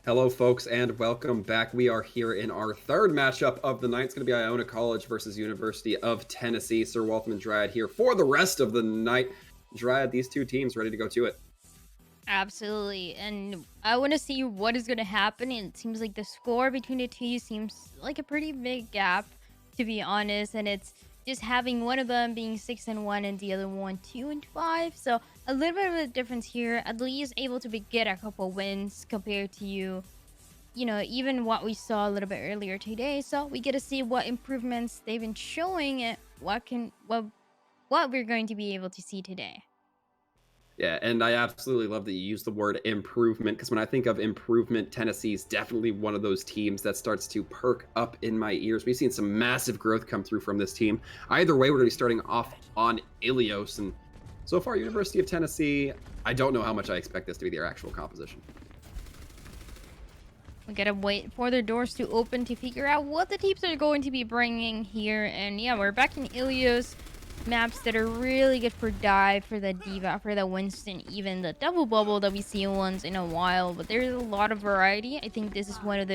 Hello, folks, and welcome back. We are here in our third matchup of the night. It's going to be Iona College versus University of Tennessee. Sir Waltham and Dryad here for the rest of the night. Dryad, these two teams ready to go to it. Absolutely. And I want to see what is going to happen. And it seems like the score between the two seems like a pretty big gap, to be honest. And it's just having one of them being 6-1 and the other one 2-5. So a little bit of a difference here. At least able to get a couple wins compared to even what we saw a little bit earlier today. So we get to see what improvements they've been showing and what we're going to be able to see today. Yeah, and I absolutely love that you use the word improvement, because when I think of improvement, Tennessee's definitely one of those teams that starts to perk up in my ears. We've seen some massive growth come through from this team. Either way, we're going to be starting off on Ilios, and so far, University of Tennessee, I don't know how much I expect this to be their actual composition. We gotta wait for the doors to open to figure out what the teams are going to be bringing here. And yeah, we're back in Ilios. Maps that are really good for dive, for the diva, for the Winston, even the double bubble that we see once in a while. But there's a lot of variety. I think this is one of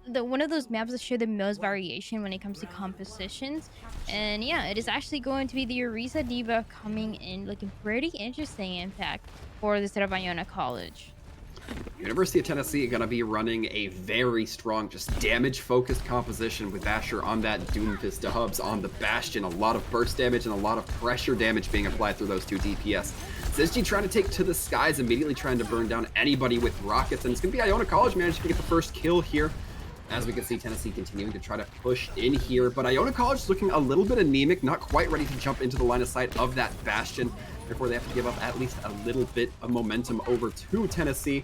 one of those maps that show the most variation when it comes to compositions. And yeah, it is actually going to be the Orisa diva coming in, looking pretty interesting, in fact, for the set of Iona College. University of Tennessee going to be running a very strong, just damage-focused composition with Basher on that Doomfist to Hubs on the Bastion. A lot of burst damage and a lot of pressure damage being applied through those two DPS. Sizji trying to take to the skies, immediately trying to burn down anybody with rockets, and it's going to be Iona College managing to get the first kill here. As we can see, Tennessee continuing to try to push in here, but Iona College is looking a little bit anemic, not quite ready to jump into the line of sight of that Bastion. Therefore, they have to give up at least a little bit of momentum over to Tennessee.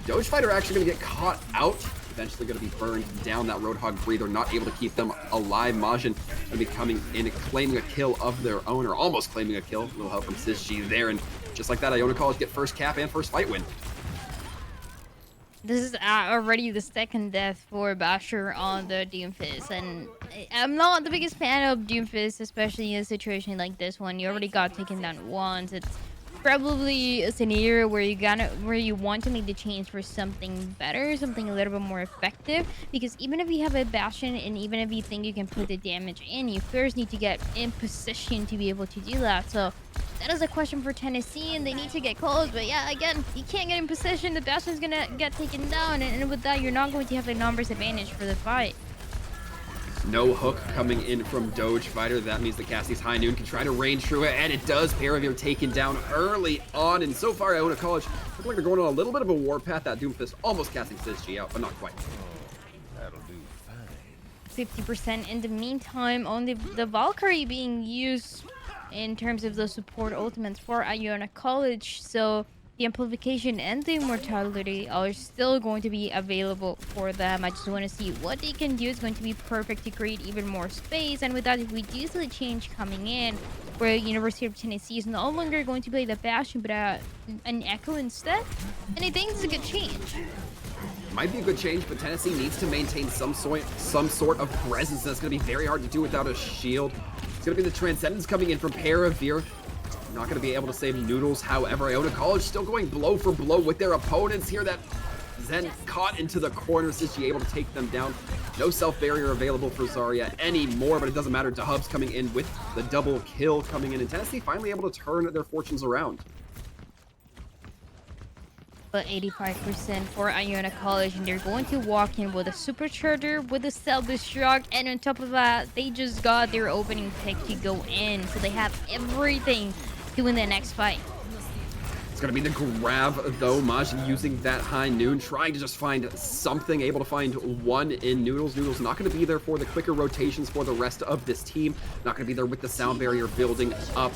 Doge Fighter actually going to get caught out, eventually going to be burned down. That Roadhog Breather not able to keep them alive. Majin going to be coming in and claiming a kill of their own, or almost claiming a kill. A little help from Sizji there, and just like that, Iona College get first cap and first fight win. This is already the second death for Basher on the Doomfist, and I'm not the biggest fan of Doomfist, especially in a situation like this one. You already got taken down once. It's probably a scenario where you want to make the change for something better, something a little bit more effective. Because even if you have a Bastion, and even if you think you can put the damage in, you first need to get in position to be able to do that. So that is a question for Tennessee, and they need to get close. But yeah, again, you can't get in position. The Bastion's gonna get taken down, and with that, you're not going to have a numbers advantage for the fight. No hook coming in from Doge Fighter. That means that Cassie's High Noon can try to range through it, and it does. Paravir taken down early on, and so far, Iona College looks like they're going on a little bit of a warpath. That Doomfist almost casting Sizji out, but not quite. That'll do fine. 50% in the meantime on the Valkyrie being used in terms of the support ultimates for Iona College, so the amplification and the immortality are still going to be available for them. I just want to see what they can do. It's going to be perfect to create even more space, and with that, if we do see a change coming in where University of Tennessee is no longer going to play the Bastion but an Echo instead, and I think it's a good change. Might be a good change, but Tennessee needs to maintain some sort of presence. That's going to be very hard to do without a shield. It's going to be the Transcendence coming in from Paravir. Not going to be able to save Noodles. However, Iona College still going blow for blow with their opponents here. That Zen caught into the corner. Sizji able to take them down. No self-barrier available for Zarya anymore, but it doesn't matter. DeHub's coming in with the double kill coming in, and Tennessee finally able to turn their fortunes around. But 85% for Iona College, and they're going to walk in with a supercharger, with a self-destruct, and on top of that, they just got their opening pick to go in, so they have everything to win the next fight. It's going to be the grab, though. Majin using that High Noon, trying to just find something, able to find one in Noodles. Noodles not going to be there for the quicker rotations for the rest of this team. Not going to be there with the sound barrier building up.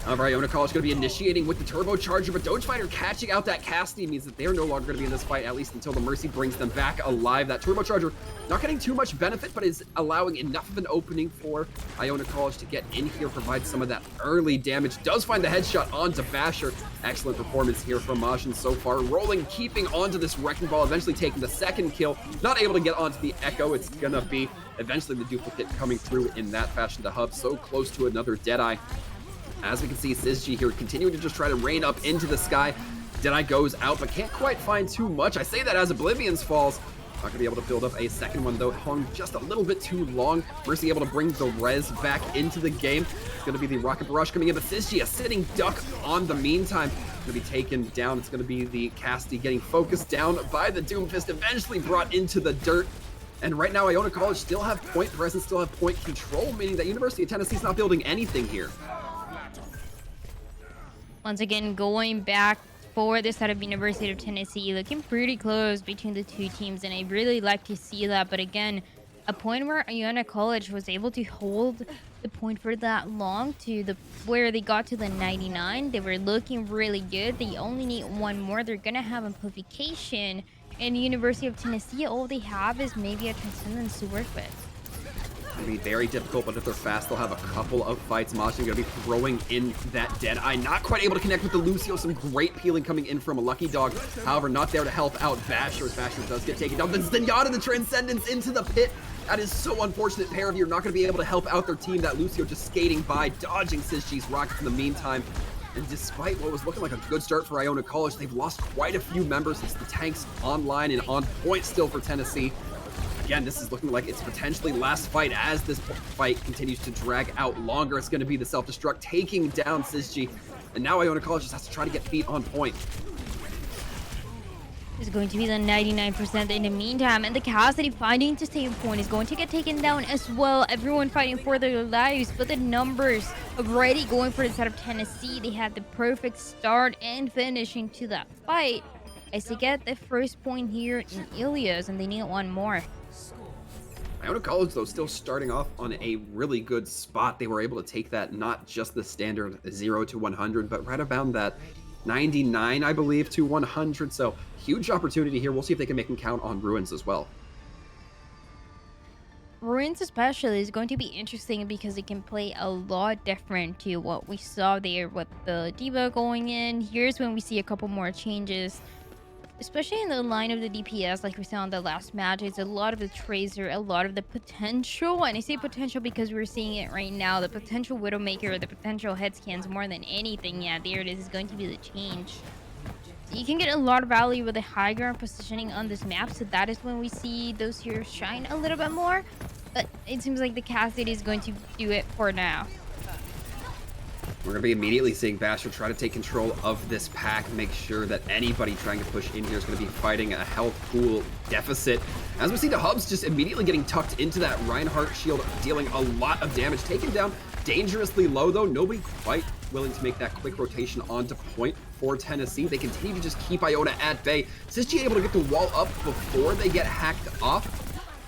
However, Iona College is going to be initiating with the turbocharger, but Doge Fighter catching out that Cassidy means that they're no longer going to be in this fight, at least until the Mercy brings them back alive. That turbocharger not getting too much benefit, but is allowing enough of an opening for Iona College to get in here, provide some of that early damage. Does find the headshot onto Basher. Excellent performance here from Majin so far. Rolling, keeping onto this Wrecking Ball, eventually taking the second kill. Not able to get onto the Echo. It's going to be eventually the duplicate coming through in that fashion. The Hub so close to another Deadeye. As we can see, Sizji here continuing to just try to rain up into the sky. Deadeye goes out, but can't quite find too much. I say that as Oblivion's falls. Not gonna be able to build up a second one though. Hung just a little bit too long. Mercy able to bring the res back into the game. It's gonna be the Rocket Barrage coming in, but Sisji, a sitting duck on the meantime. Gonna be taken down. It's gonna be the Casty getting focused down by the Doomfist, eventually brought into the dirt. And right now, Iona College still have point presence, still have point control, meaning that University of Tennessee's not building anything here. Once again, going back for this side of University of Tennessee, looking pretty close between the two teams, and I really like to see that. But again, a point where Iona College was able to hold the point for that long to the where they got to the 99. They were looking really good. They only need one more. They're gonna have amplification, and University of Tennessee, all they have is maybe a Transcendence to work with. Gonna be very difficult, but if they're fast, they'll have a couple of fights. Majin gonna be throwing in that Deadeye. Not quite able to connect with the Lucio. Some great peeling coming in from a Lucky Dog. However, not there to help out Basher, as Basher does get taken down. Then Zenyatta, the Transcendence into the pit. That is so unfortunate. Pair of you are not gonna be able to help out their team. That Lucio just skating by, dodging Sisji's rockets in the meantime. And despite what was looking like a good start for Iona College, they've lost quite a few members. It's the tanks online and on point still for Tennessee. Again, this is looking like it's potentially last fight as this fight continues to drag out longer. It's going to be the self-destruct taking down Sisji. And now Iona College just has to try to get feet on point. Is going to be the 99% in the meantime, and the Cassidy fighting to stay in point is going to get taken down as well. Everyone fighting for their lives, but the numbers already going for the side of Tennessee. They had the perfect start and finishing to that fight as they get the first point here in Ilios, and they need one more. Iona College, though, still starting off on a really good spot. They were able to take that, not just the standard 0 to 100, but right around that 99, I believe, to 100. So huge opportunity here. We'll see if they can make them count on Ruins as well. Ruins especially is going to be interesting because it can play a lot different to what we saw there with the D.Va going in. Here's when we see a couple more changes, especially in the line of the DPS like we saw in the last match. It's a lot of the Tracer, a lot of the potential, and I say potential because we're seeing it right now, the potential Widowmaker, the potential head scans more than anything. Yeah, there it is going to be the change. So you can get a lot of value with the high ground positioning on this map, so that is when we see those heroes shine a little bit more, but it seems like the Cassidy is going to do it for now. We're going to be immediately seeing Basher try to take control of this pack, make sure that anybody trying to push in here is going to be fighting a health pool deficit. As we see the Hubs just immediately getting tucked into that Reinhardt shield, dealing a lot of damage. Taken down dangerously low, though. Nobody quite willing to make that quick rotation onto point for Tennessee. They continue to just keep Iona at bay. Sisji able to get the wall up before they get hacked off.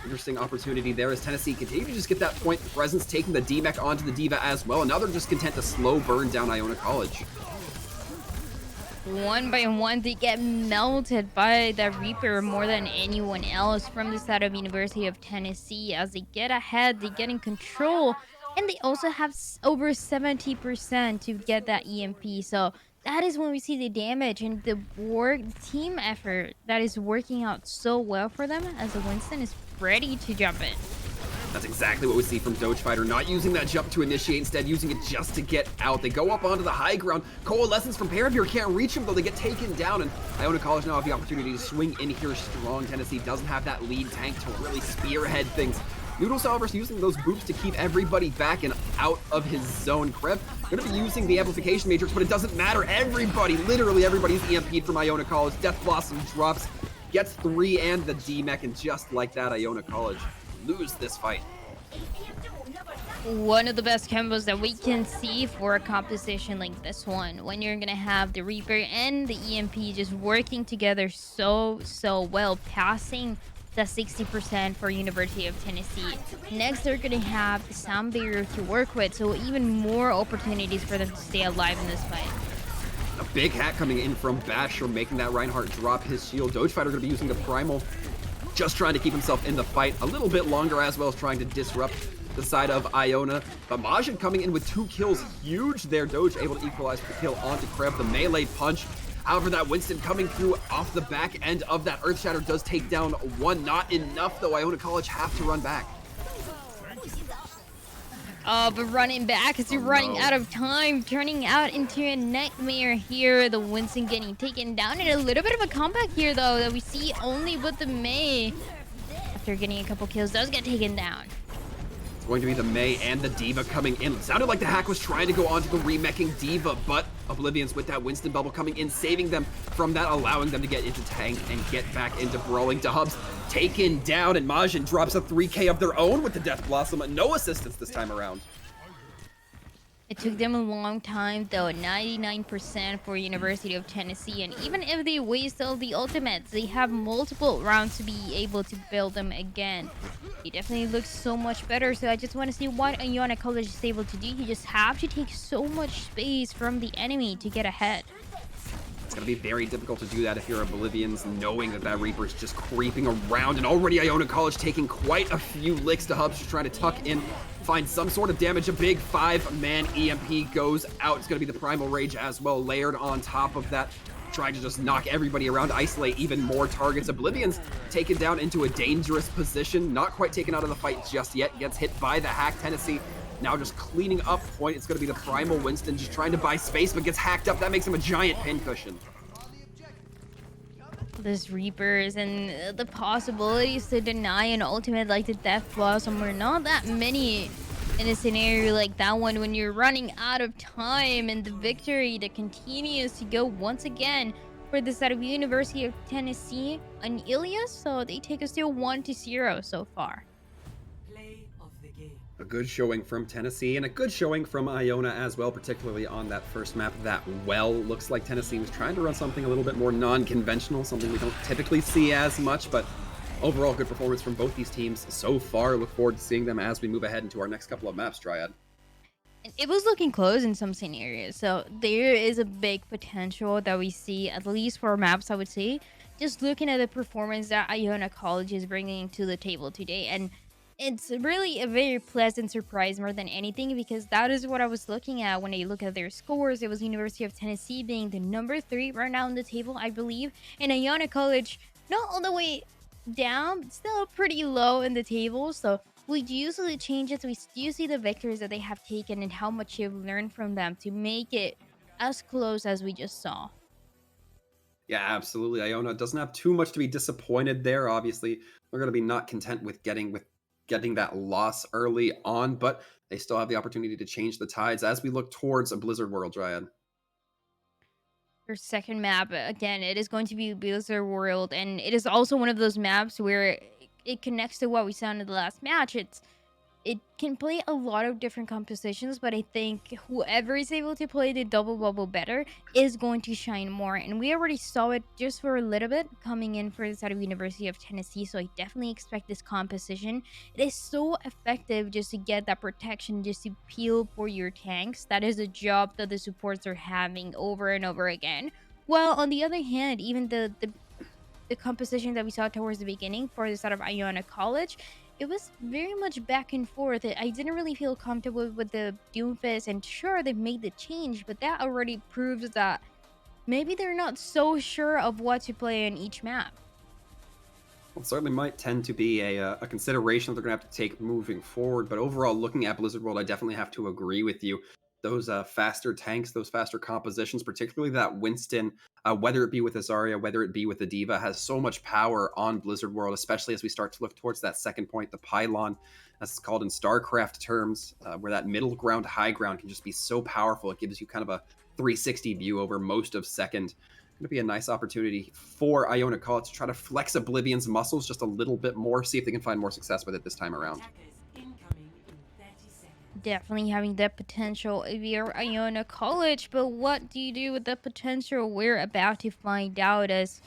Interesting opportunity there as Tennessee continue to just get that point presence, taking the D-Mech onto the D.Va as well. And now they're just content to slow burn down Iona College. One by one, they get melted by the Reaper more than anyone else from the side of University of Tennessee. As they get ahead, they get in control, and they also have over 70% to get that EMP. So that is when we see the damage and the team effort that is working out so well for them, as the Winston is ready to jump in. That's exactly what we see from Dogefighter, not using that jump to initiate, instead using it just to get out. They go up onto the high ground. Coalescence from Paravir can't reach them, though. They get taken down, and Iona College now have the opportunity to swing in here strong. Tennessee doesn't have that lead tank to really spearhead things. Noodles, however, is using those boots to keep everybody back and out of his zone. Kreb going to be using the amplification matrix, but it doesn't matter. Everybody, literally everybody's EMP'd from Iona College. Death Blossom drops, gets 3 and the D-Mech, and just like that, Iona College lose this fight. One of the best combos that we can see for a composition like this one, when you're gonna have the Reaper and the EMP just working together so well, passing the 60% for University of Tennessee. Next, they're gonna have the sound barrier to work with, so even more opportunities for them to stay alive in this fight. A big hack coming in from Basher, making that Reinhardt drop his shield. Dogefighter going to be using the Primal, just trying to keep himself in the fight a little bit longer, as well as trying to disrupt the side of Iona. But Majin coming in with 2 kills, huge there. Doge able to equalize the kill onto Kreb, the melee punch. However, that Winston coming through off the back end of that Earth Shatter does take down 1. Not enough, though. Iona College have to run back. But running back as you're running no. out of time, turning out into a nightmare here. The Winston getting taken down, and a little bit of a comeback here, though, that we see only with the Mei. After getting a couple kills, does get taken down. It's going to be the Mei and the D.Va coming in. It sounded like the hack was trying to go onto the remeching D.Va, but Oblivions with that Winston bubble coming in, saving them from that, allowing them to get into tank and get back into brawling. Dubs taken down, and Majin drops a 3K of their own with the Death Blossom. No assistance this time around. It took them a long time, though, 99% for University of Tennessee, and even if they waste all the ultimates, they have multiple rounds to be able to build them again. He definitely looks so much better, so I just want to see what Iona College is able to do. You just have to take so much space from the enemy to get ahead. It's going to be very difficult to do that if you're Oblivions, knowing that that Reaper is just creeping around, and already Iona College taking quite a few licks to Hubs, just trying to tuck in, find some sort of damage. A big 5-man EMP goes out. It's going to be the Primal Rage as well, layered on top of that, trying to just knock everybody around, isolate even more targets. Oblivions taken down into a dangerous position, not quite taken out of the fight just yet, gets hit by the hack. Tennessee now just cleaning up point. It's going to be the Primal Winston just trying to buy space, but gets hacked up. That makes him a giant pincushion. This Reapers and the possibilities to deny an ultimate like the Death Blossom were not that many in a scenario like that one when you're running out of time, and the victory that continues to go once again for the side of University of Tennessee and Ilias. So they take us to a 1-0 so far. A good showing from Tennessee and a good showing from Iona as well, particularly on that first map. That well looks like Tennessee was trying to run something a little bit more non-conventional, something we don't typically see as much, but overall good performance from both these teams so far. Look forward to seeing them as we move ahead into our next couple of maps, Triad. It was looking close in some scenarios, so there is a big potential that we see, at least for maps, I would say, just looking at the performance that Iona College is bringing to the table today. And it's really a very pleasant surprise more than anything, because that is what I was looking at when I look at their scores. It was University of Tennessee being the number 3 right now on the table, I believe, and Iona College not all the way down, but still pretty low in the table. So we do see the changes, we do see the victories that they have taken and how much you've learned from them to make it as close as we just saw. Yeah, absolutely. Iona doesn't have too much to be disappointed there. Obviously, they're going to be not content with getting that loss early on, but they still have the opportunity to change the tides as we look towards a Blizzard World, Dryad. Your second map, again, it is going to be Blizzard World, and it is also one of those maps where it connects to what we saw in the last match. It can play a lot of different compositions, but I think whoever is able to play the double bubble better is going to shine more. And we already saw it just for a little bit coming in for the side of University of Tennessee, so I definitely expect this composition. It is so effective just to get that protection, just to peel for your tanks. That is a job that the supports are having over and over again. While on the other hand, even the composition that we saw towards the beginning for the side of Iona College, it was very much back and forth. I didn't really feel comfortable with the Doomfist, and sure, they made the change, but that already proves that maybe they're not so sure of what to play on each map. Well, it certainly might tend to be a consideration that they're going to have to take moving forward, but overall, looking at Blizzard World, I definitely have to agree with you. Those faster tanks, those faster compositions, particularly that Winston, whether it be with Azaria, whether it be with the D.Va, has so much power on Blizzard World, especially as we start to look towards that second point, the pylon, as it's called in StarCraft terms, where that middle ground, high ground can just be so powerful. It gives you kind of a 360 view over most of second. Going to be a nice opportunity for Iona College to try to flex Oblivion's muscles just a little bit more, see if they can find more success with it this time around. Definitely having that potential if you're Iona College, but what do you do with the potential? We're about to find out, as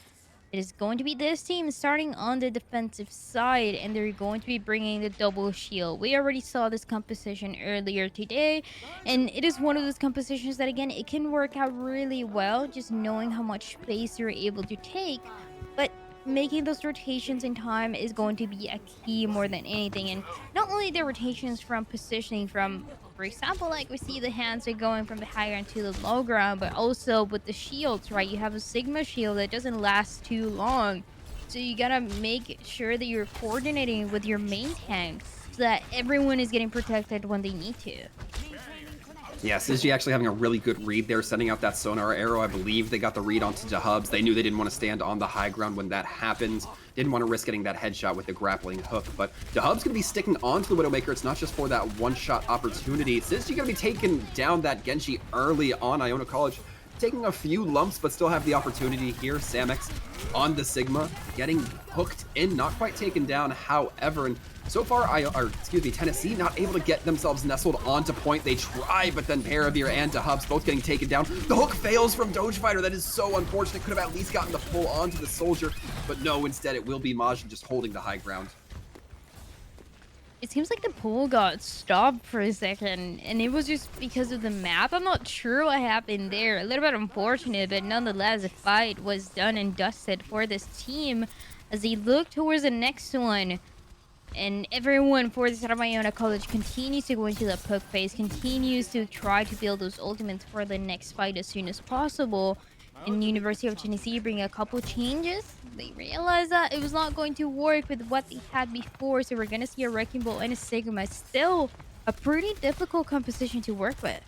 it is going to be this team starting on the defensive side, and they're going to be bringing the double shield. We already saw this composition earlier today, and it is one of those compositions that, again, it can work out really well just knowing how much space you're able to take, but making those rotations in time is going to be a key more than anything. And not only the rotations from positioning from, for example, like we see the hands are going from the high ground to the low ground, but also with the shields, right? You have a Sigma shield that doesn't last too long, so you gotta make sure that you're coordinating with your main tanks so that everyone is getting protected when they need to. Yeah, Sizji actually having a really good read there, sending out that sonar arrow. I believe they got the read onto Dahubs. They knew they didn't want to stand on the high ground when that happened. Didn't want to risk getting that headshot with the grappling hook. But Dahubs going to be sticking onto the Widowmaker. It's not just for that one-shot opportunity. Sizji going to be taking down that Genji early on Iona College. Taking a few lumps, but still have the opportunity here. Samex on the Sigma, getting hooked in, not quite taken down. However, and so far, Tennessee not able to get themselves nestled onto point. They try, but then Paravir and Dahubs both getting taken down. The hook fails from Dogefighter. That is so unfortunate. Could have at least gotten the full onto the soldier, but no, instead it will be Majin just holding the high ground. It seems like the pool got stopped for a second, and it was just because of the map. I'm not sure what happened there. A little bit unfortunate, but nonetheless, the fight was done and dusted for this team as they look towards the next one. And everyone for the side of Iona College continues to go into the poke phase, continues to try to build those ultimates for the next fight as soon as possible. In University of Tennessee, bring a couple changes. They realized that it was not going to work with what they had before, so we're going to see a Wrecking Ball and a Sigma. Still a pretty difficult composition to work with.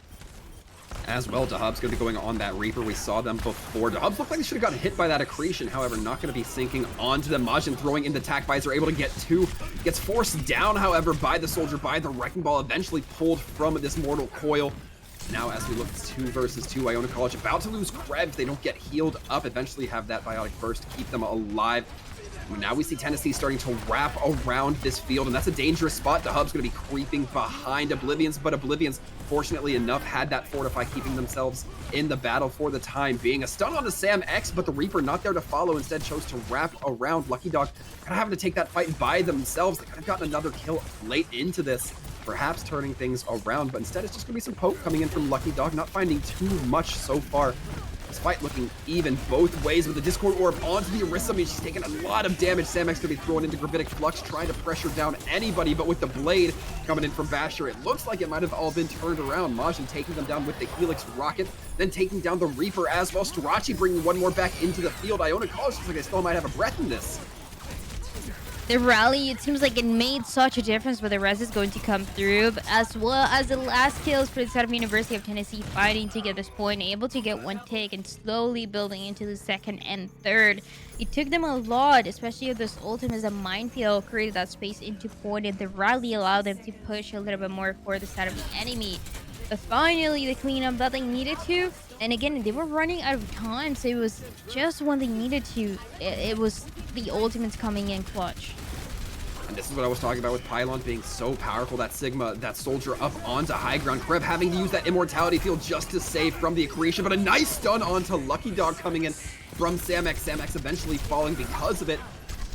As well, Dahub's going to be going on that Reaper. We saw them before. Dahubs looked like they should have gotten hit by that accretion. However, not going to be sinking onto them. Majin throwing in the tac visor, able to get two. Gets forced down, however, by the soldier, by the Wrecking Ball. Eventually pulled from this mortal coil. Now, as we look at 2 versus 2, Iona College about to lose Krebs. They don't get healed up. Eventually have that Biotic Burst to keep them alive. Now we see Tennessee starting to wrap around this field, and that's a dangerous spot. The Hub's going to be creeping behind Oblivions, but Oblivions, fortunately enough, had that Fortify, keeping themselves in the battle for the time being. A stun on the Sam X, but the Reaper not there to follow, instead chose to wrap around. Lucky Dog kind of having to take that fight by themselves. They could have gotten another kill late into this, perhaps turning things around, but instead it's just going to be some poke coming in from Lucky Dog, not finding too much so far. This fight looking even both ways with the Discord Orb onto the Orisa. I mean, she's taking a lot of damage. Samek's going to be thrown into Gravitic Flux, trying to pressure down anybody, but with the Blade coming in from Basher, it looks like it might have all been turned around. Majin taking them down with the Helix Rocket, then taking down the Reaper as well. Starachi bringing one more back into the field. Iona College looks like they still might have a breath in this. The rally, it seems like it made such a difference, but the rest is going to come through, as well as the last kills for the side of University of Tennessee fighting to get this point, able to get one take and slowly building into the second and third. It took them a lot, especially with this ultimate as a minefield, created that space into point, and the rally allowed them to push a little bit more for the side of the enemy. But finally, the cleanup that they needed to, and again, they were running out of time, so it was just when they needed to, it was the ultimates coming in clutch. And this is what I was talking about with Pylon being so powerful. That Sigma, that soldier up onto high ground. Krev having to use that immortality field just to save from the accretion, but a nice stun onto Lucky Dog coming in from Samex. Samex eventually falling because of it,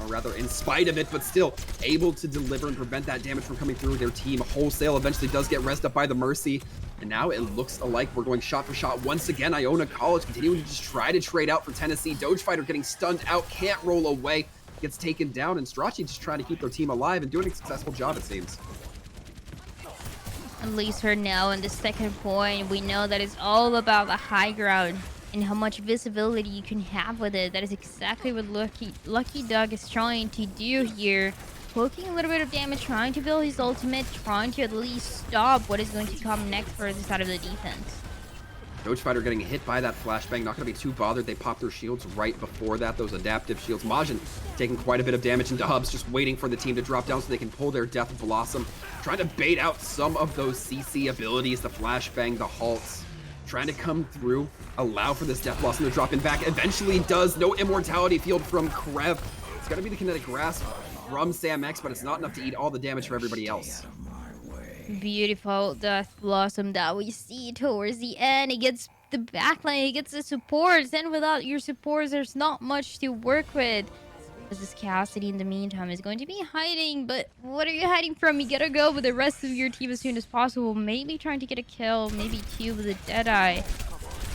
or rather in spite of it, but still able to deliver and prevent that damage from coming through. Their team wholesale eventually does get rezzed up by the Mercy, and now it looks like we're going shot for shot once again. Iona College continuing to just try to trade out for Tennessee. Dogefighter getting stunned out, can't roll away, gets taken down, and Strachey just trying to keep their team alive and doing a successful job, it seems. At least for now, in the second point, we know that it's all about the high ground and how much visibility you can have with it. That is exactly what Lucky Dog is trying to do here. Poking a little bit of damage, trying to build his ultimate, trying to at least stop what is going to come next for the side of the defense. Dogefighter getting hit by that flashbang, not going to be too bothered. They popped their shields right before that, those adaptive shields. Majin taking quite a bit of damage into Hubs, just waiting for the team to drop down so they can pull their Death Blossom. Trying to bait out some of those CC abilities, the flashbang, the halts. Trying to come through, allow for this Death Blossom to drop in back. Eventually does. No immortality field from Krev. It's going to be the Kinetic Grasp from Sam X, but it's not enough to eat all the damage for everybody else. Beautiful Death Blossom that we see towards the end. It gets the backline, it gets the supports, and without your supports, there's not much to work with. As this Cassidy, in the meantime, is going to be hiding, but what are you hiding from? You gotta go with the rest of your team as soon as possible. Maybe trying to get a kill, maybe two with a Deadeye.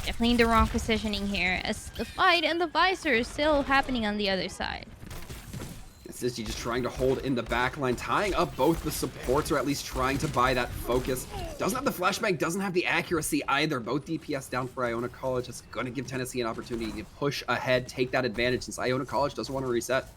Definitely in the wrong positioning here, as the fight and the visor is still happening on the other side. Sizji just trying to hold in the back line, tying up both the supports, or at least trying to buy that focus. Doesn't have the flashbang, doesn't have the accuracy either. Both DPS down for Iona College. It's going to give Tennessee an opportunity to push ahead, take that advantage, since Iona College doesn't want to reset.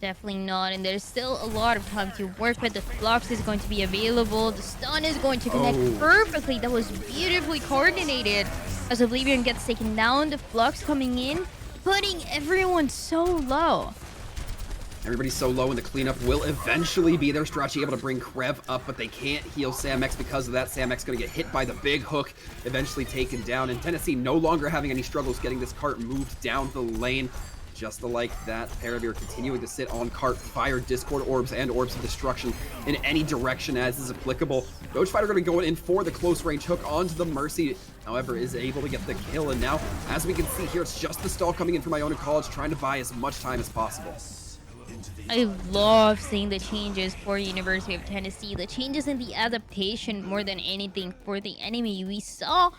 Definitely not, and there's still a lot of time to work with. The flux is going to be available. The stun is going to connect perfectly. That was beautifully coordinated. As Oblivion gets taken down, the flux coming in, putting everyone so low. Everybody's so low, and the cleanup will eventually be there. Strachey able to bring Krev up, but they can't heal Samex because of that. Samex going to get hit by the big hook, eventually taken down. And Tennessee no longer having any struggles getting this cart moved down the lane. Just like that, Paravir continuing to sit on cart, fire Discord orbs and orbs of destruction in any direction as is applicable. Doge Fighter going to be going in for the close range hook onto the Mercy. However, is able to get the kill. And now, as we can see here, it's just the stall coming in from Iona College, trying to buy as much time as possible. I love seeing the changes for University of Tennessee. The changes in the adaptation more than anything for the enemy. We saw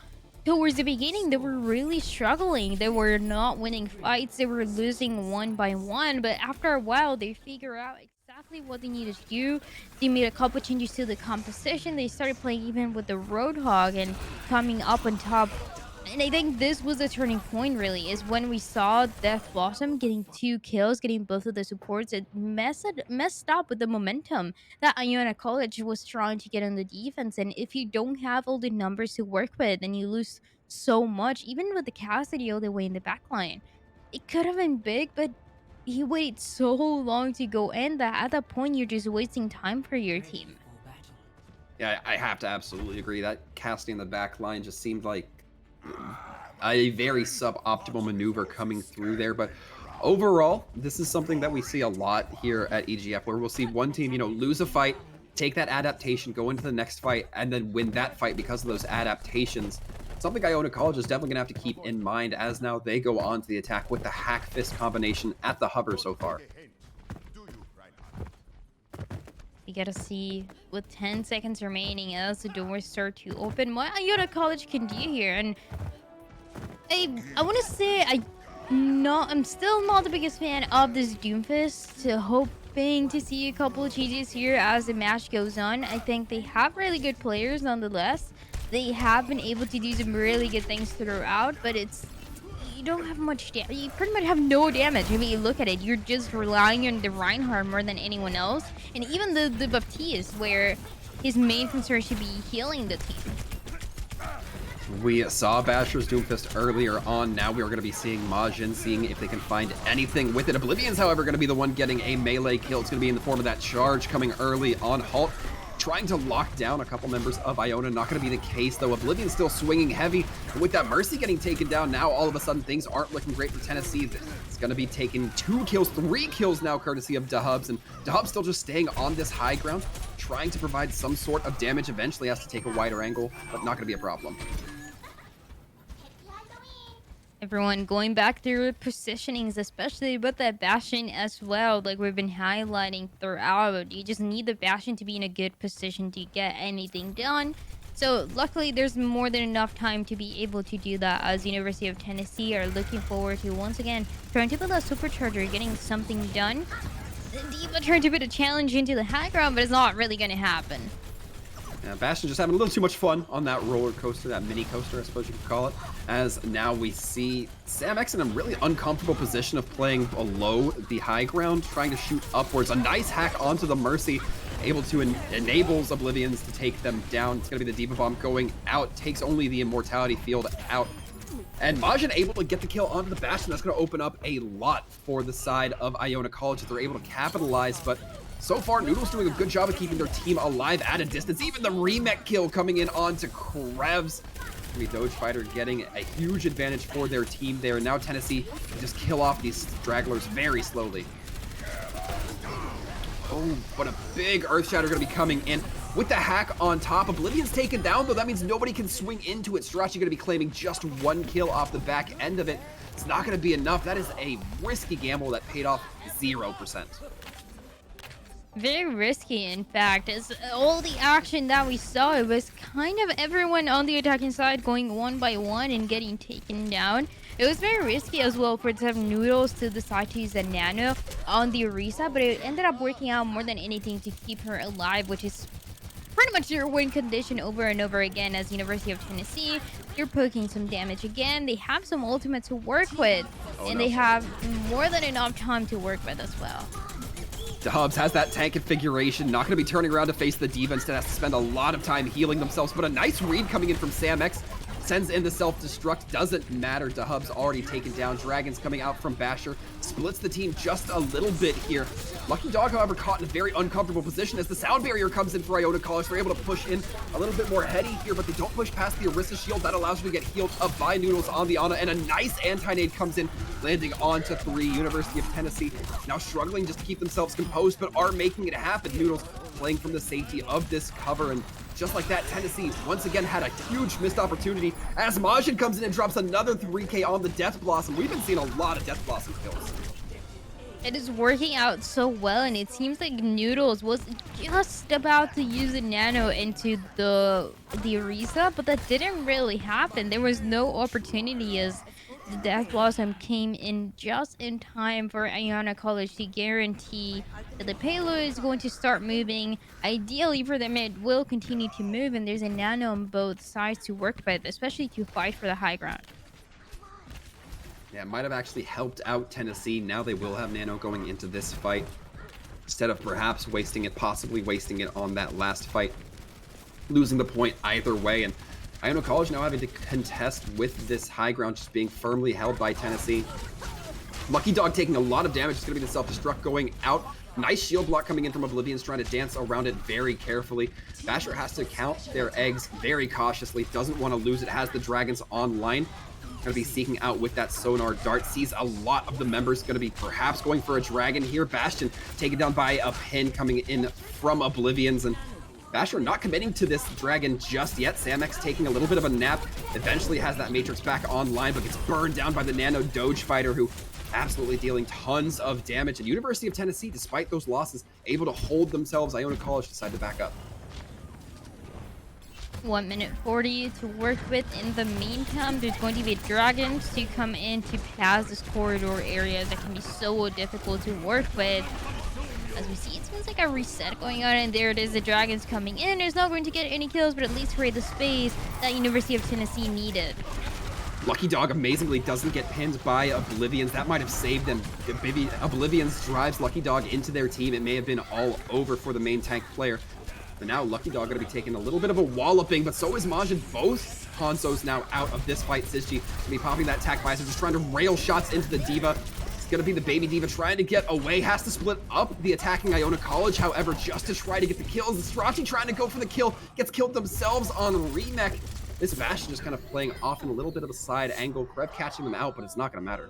towards the beginning they were really struggling. They were not winning fights. They were losing one by one. But after a while, they figure out exactly what they needed to do. They made a couple changes to the composition. They started playing even with the Roadhog and coming up on top. And I think this was the turning point, really, is when we saw Death Blossom getting 2 kills, getting both of the supports. It messed up with the momentum that Iona College was trying to get on the defense. And if you don't have all the numbers to work with, then you lose so much, even with the Cassidy all the way in the back line. It could have been big, but he waited so long to go in that at that point, you're just wasting time for your team. Yeah, I have to absolutely agree. That casting in the back line just seemed like a very suboptimal maneuver coming through there. But overall, this is something that we see a lot here at EGF, where we'll see one team, lose a fight, take that adaptation, go into the next fight, and then win that fight because of those adaptations. Something Iona College is definitely going to have to keep in mind as now they go on to the attack with the Hack Fist combination at the hover so far. You gotta see, with 10 seconds remaining as the doors start to open, what Iona College can do here. And I want to say I'm still not the biggest fan of this Doomfist. Hoping to see a couple of changes here as the match goes on. I think they have really good players nonetheless. They have been able to do some really good things throughout, but you don't have much damage. You pretty much have no damage. I mean, you look at it, you're just relying on the Reinhardt more than anyone else. And even the Baptiste, where his main concern should be healing the team. We saw Basher's Doomfist earlier on. Now we are going to be seeing Majin, seeing if they can find anything with it. Oblivion's, however, going to be the one getting a melee kill. It's going to be in the form of that charge coming early on Halt, trying to lock down a couple members of Iona. Not going to be the case, though. Oblivion's still swinging heavy. And with that Mercy getting taken down, now all of a sudden things aren't looking great for Tennessee. It's going to be taking 2 kills, 3 kills now, courtesy of Dahubs. And Dahubs still just staying on this high ground, trying to provide some sort of damage. Eventually has to take a wider angle, but not going to be a problem. Everyone going back through positionings, especially with that Bastion as well, like we've been highlighting throughout. You just need the Bastion to be in a good position to get anything done. So luckily there's more than enough time to be able to do that, as University of Tennessee are looking forward to once again trying to build a supercharger, getting something done. D.Va trying to put a challenge into the high ground, but it's not really going to happen. Yeah, Bastion just having a little too much fun on that roller coaster, that mini coaster, I suppose you could call it, as now we see Samex in a really uncomfortable position of playing below the high ground, trying to shoot upwards. A nice hack onto the Mercy, able to enables Oblivions to take them down. It's going to be the D.Va Bomb going out, takes only the Immortality Field out. And Majin able to get the kill onto the Bastion. That's going to open up a lot for the side of Iona College if they're able to capitalize, but so far, Noodle's doing a good job of keeping their team alive at a distance. Even the remake kill coming in onto Krevs. Doge Fighter getting a huge advantage for their team there. Now Tennessee can just kill off these stragglers very slowly. Oh, but a big Earth Shatter going to be coming in with the hack on top. Oblivion's taken down, though. That means nobody can swing into it. Strachey going to be claiming just 1 kill off the back end of it. It's not going to be enough. That is a risky gamble that paid off 0%. Very risky, in fact, as all the action that we saw, it was kind of everyone on the attacking side going one by one and getting taken down. It was very risky as well for to have Noodles to decide to use a Nano on the Orisa, but it ended up working out more than anything to keep her alive, which is pretty much their win condition over and over again. As University of Tennessee, they're poking some damage again. They have some ultimate to work with, and they have more than enough time to work with as well. Hubs has that tank configuration, not going to be turning around to face the D.Va, instead has to spend a lot of time healing themselves, but a nice read coming in from Sam X, sends in the self-destruct, doesn't matter, Hubs already taken down, Dragons coming out from Basher, splits the team just a little bit here. Lucky Dog, however, caught in a very uncomfortable position as the sound barrier comes in for Iona College. They're able to push in a little bit more heady here, but they don't push past the Orisa shield. That allows them to get healed up by Noodles on the Iona, and a nice anti-nade comes in, landing onto 3. University of Tennessee now struggling just to keep themselves composed, but are making it happen. Noodles playing from the safety of this cover, and just like that, Tennessee once again had a huge missed opportunity as Majin comes in and drops another 3K on the Death Blossom. We've been seeing a lot of Death Blossom kills. It is working out so well, and it seems like Noodles was just about to use the nano into the Orisa, but that didn't really happen. There was no opportunity as the Death Blossom came in just in time for Iona College to guarantee that the payload is going to start moving. Ideally for them, it will continue to move, and there's a nano on both sides to work with, especially to fight for the high ground. Yeah, it might have actually helped out Tennessee. Now they will have nano going into this fight, instead of perhaps wasting it, possibly wasting it on that last fight, losing the point either way. And Iona College now having to contest with this high ground just being firmly held by Tennessee. Lucky Dog taking a lot of damage. It's going to be the self-destruct going out. Nice shield block coming in from Oblivion's, trying to dance around it very carefully. Basher has to count their eggs very cautiously. Doesn't want to lose it. Has the Dragons online. Going to be seeking out with that sonar dart. Sees a lot of the members going to be perhaps going for a dragon here. Bastion taken down by a pin coming in from Oblivion's, and Basher not committing to this dragon just yet. Samex taking a little bit of a nap. Eventually has that Matrix back online, but gets burned down by the Nano Doge fighter, who absolutely dealing tons of damage. And University of Tennessee, despite those losses, able to hold themselves. Iona College decide to back up. 1 minute 40 to work with. In the meantime, there's going to be dragons to come in to pass this corridor area that can be so difficult to work with. As we see, it seems like a reset going on, and there it is, the dragons coming in. It's not going to get any kills, but at least create the space that University of Tennessee needed. Lucky Dog amazingly doesn't get pinned by Oblivions. That might have saved them. Oblivions drives Lucky Dog into their team. It may have been all over for the main tank player. But now Lucky Dog going to be taking a little bit of a walloping, but so is Majin. Both Hansos now out of this fight. Sizji going to be popping that attack visor, just trying to rail shots into the D.Va. It's going to be the baby D.Va trying to get away, has to split up the attacking Iona College, however, just to try to get the kills. The Strachey trying to go for the kill, gets killed themselves on remake. This Bastion just kind of playing off in a little bit of a side angle. Krev catching them out, but it's not going to matter.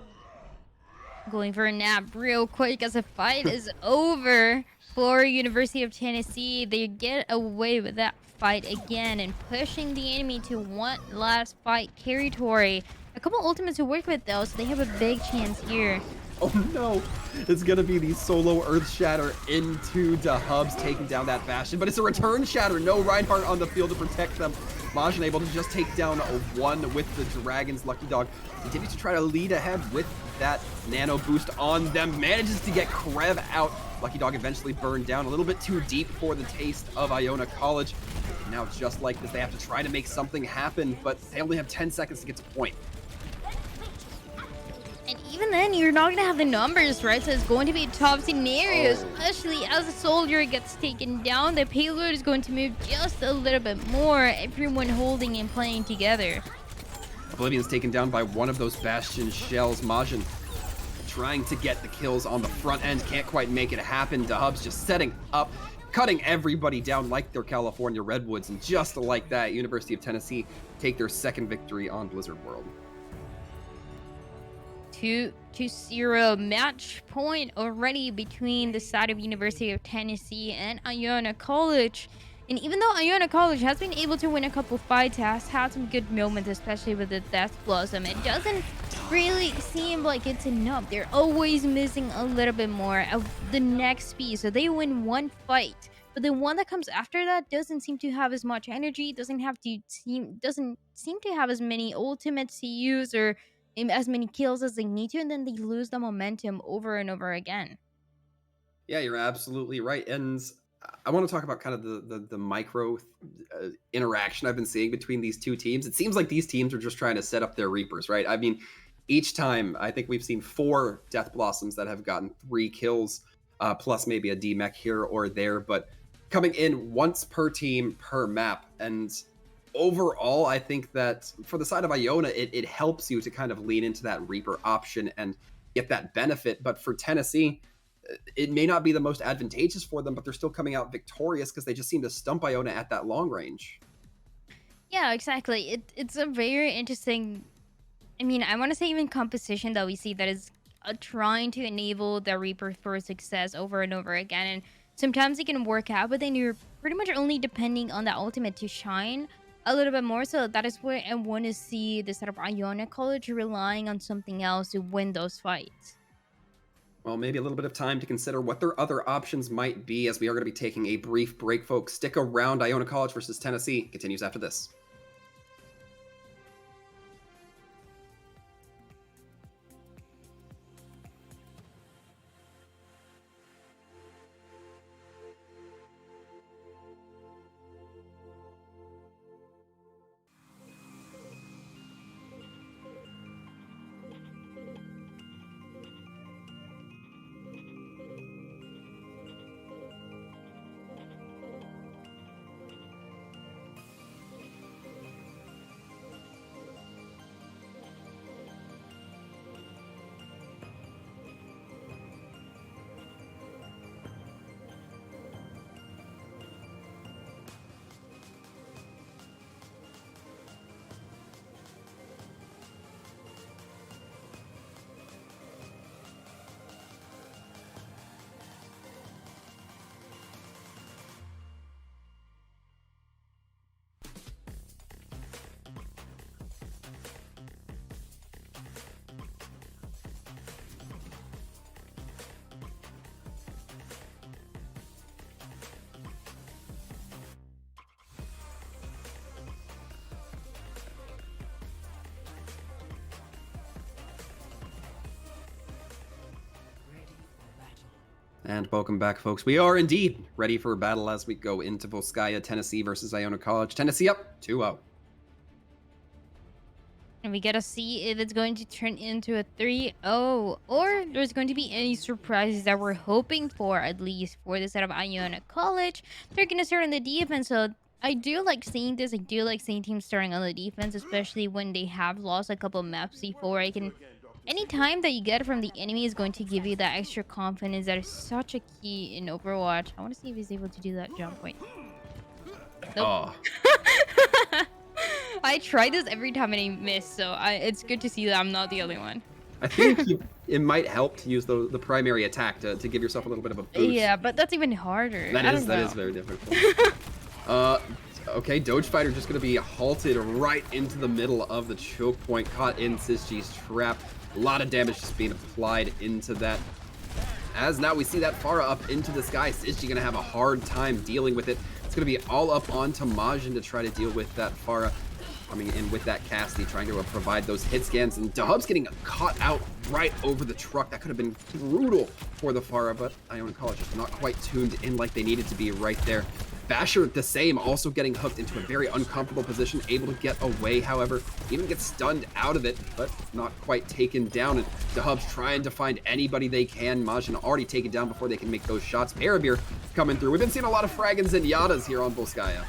Going for a nap real quick as the fight is over for University of Tennessee. They get away with that fight again and pushing the enemy to one last fight territory. A couple ultimates to work with though, so they have a big chance here. Oh no, it's gonna be the solo Earth Shatter into the Hubs, taking down that Bastion, but it's a return Shatter. No Reinhardt on the field to protect them. Majin able to just take down a one with the Dragons. Lucky Dog continues to try to lead ahead with that nano boost on them. Manages to get Krev out. Lucky Dog eventually burned down, a little bit too deep for the taste of Iona College. Now just like this, they have to try to make something happen, but they only have 10 seconds to get to point. And even then, you're not going to have the numbers, right? So it's going to be a tough scenario, especially as a soldier gets taken down. The payload is going to move just a little bit more, everyone holding and playing together. Oblivion's taken down by one of those Bastion shells. Majin trying to get the kills on the front end, can't quite make it happen. Hubs just setting up, cutting everybody down like their California Redwoods, and just like that, University of Tennessee take their second victory on Blizzard World. 2-0 match point already between the side of University of Tennessee and Iona College. And even though Iona College has been able to win a couple fights, has had some good moments, especially with the Death Blossom, it doesn't really seem like it's enough. They're always missing a little bit more of the next piece. So they win one fight, but the one that comes after that doesn't seem to have as much energy, doesn't seem to have as many ultimates to use or as many kills as they need to, and then they lose the momentum over and over again. Yeah, you're absolutely right. And I want to talk about kind of the micro interaction I've been seeing between these two teams. It seems like these teams are just trying to set up their Reapers, right? I mean, each time, I think we've seen 4 Death Blossoms that have gotten 3 kills. plus maybe a D-Mech here or there, but coming in once per team per map. And overall, I think that for the side of Iona, it helps you to kind of lean into that Reaper option and get that benefit. But for Tennessee, it may not be the most advantageous for them, but they're still coming out victorious because they just seem to stump Iona at that long range. Yeah, exactly. It's a very interesting, I mean, I want to say even composition that we see that is trying to enable the Reaper for success over and over again. And sometimes it can work out, but then you're pretty much only depending on the ultimate to shine a little bit more. So that is where I want to see the set of Iona College relying on something else to win those fights. Well, maybe a little bit of time to consider what their other options might be, as we are going to be taking a brief break, folks. Stick around. Iona College versus Tennessee continues after this. And welcome back, folks. We are indeed ready for battle as we go into Volskaya, Tennessee versus Iona College. Tennessee up 2-0. And we gotta see if it's going to turn into a 3-0 or there's going to be any surprises that we're hoping for, at least for the set of Iona College. They're gonna start on the defense, so I do like seeing this. I do like seeing teams starting on the defense, especially when they have lost a couple maps before. Any time that you get from the enemy is going to give you that extra confidence that is such a key in Overwatch. I want to see if he's able to do that jump. Wait. Nope. Oh. I try this every time and I miss, so it's good to see that I'm not the only one. I think it might help to use the primary attack to give yourself a little bit of a boost. Yeah, but that's even harder. That is very difficult. Okay, Doge Fighter just going to be halted right into the middle of the choke point, caught in Sisji's trap. A lot of damage just being applied into that. As now we see that Pharah up into the sky, Sisji going to have a hard time dealing with it. It's going to be all up onto Majin to try to deal with that Pharah. Coming in with that Cassidy, trying to provide those hit scans, and Dahub's getting caught out right over the truck. That could have been brutal for the Pharah, but Iona College just not quite tuned in like they needed to be right there. Basher, the same, also getting hooked into a very uncomfortable position, able to get away, however, even gets stunned out of it, but not quite taken down. And Dahub's trying to find anybody they can. Majin already taken down before they can make those shots. Parabir coming through. We've been seeing a lot of Fragons and Yadas here on Volskaya.